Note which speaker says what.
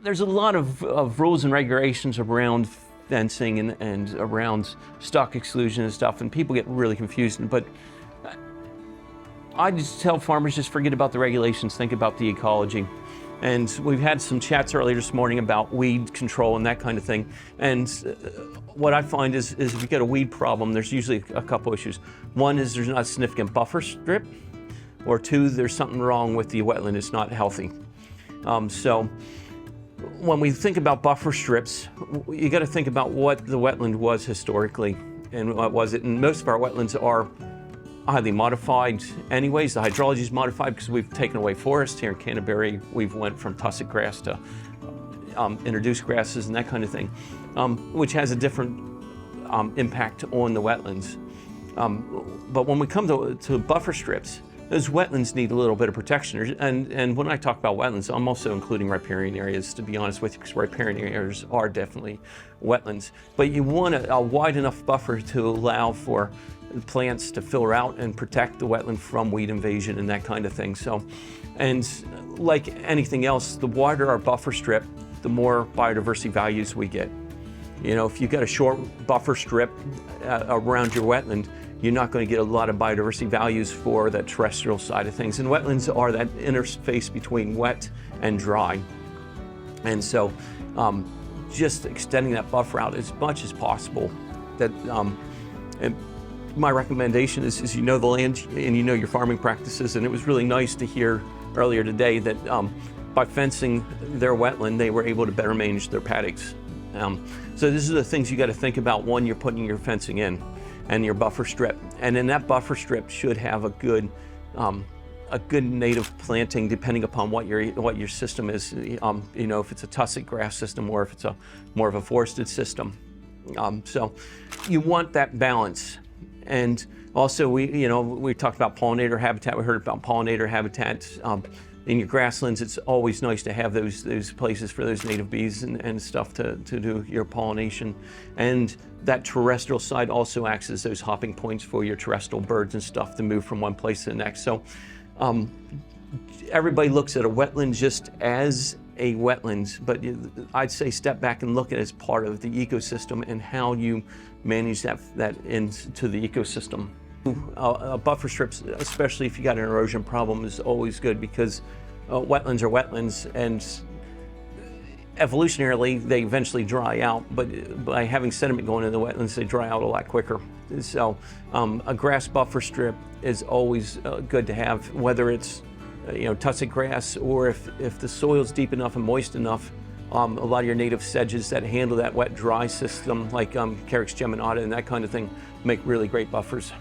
Speaker 1: There's a lot of rules and regulations around fencing and around stock exclusion and stuff, and people get really confused. But I just tell farmers, just forget about the regulations, think about the ecology. And we've had some chats earlier this morning about weed control and that kind of thing. And what I find is if you get a weed problem, there's usually a couple issues. One is there's not a significant buffer strip, or two, there's something wrong with the wetland, it's not healthy. So when we think about buffer strips, you got to think about what the wetland was historically and what was it. And most of our wetlands are highly modified anyways. The hydrology is modified because we've taken away forests. Here in Canterbury, we've went from tussock grass to introduced grasses and that kind of thing, which has a different impact on the wetlands. But when we come to buffer strips, those wetlands need a little bit of protection. And when I talk about wetlands, I'm also including riparian areas, to be honest with you, because riparian areas are definitely wetlands. But you want a wide enough buffer to allow for plants to filter out and protect the wetland from weed invasion and that kind of thing. So, and like anything else, the wider our buffer strip, the more biodiversity values we get. You know, if you've got a short buffer strip around your wetland, you're not going to get a lot of biodiversity values for the terrestrial side of things. And wetlands are that interface between wet and dry. And so just extending that buffer out as much as possible. That and my recommendation is you know the land and you know your farming practices. And it was really nice to hear earlier today that by fencing their wetland, they were able to better manage their paddocks. So these are the things you got to think about when you're putting your fencing in and your buffer strip. And then that buffer strip should have a good native planting, depending upon what your system is. You know, if it's a tussock grass system or if it's more of a forested system. So you want that balance. And also we talked about pollinator habitat. We heard about pollinator habitat. In your grasslands, it's always nice to have those places for those native bees and stuff to do your pollination. And that terrestrial side also acts as those hopping points for your terrestrial birds and stuff to move from one place to the next. So everybody looks at a wetland just as a wetland, but I'd say step back and look at it as part of the ecosystem and how you manage that into the ecosystem. Buffer strips, especially if you got an erosion problem, is always good because wetlands are wetlands, and evolutionarily they eventually dry out, but by having sediment going in the wetlands, they dry out a lot quicker. So a grass buffer strip is always good to have, whether it's tussock grass or if the soil's deep enough and moist enough. A lot of your native sedges that handle that wet dry system, like Carex geminata and that kind of thing, make really great buffers.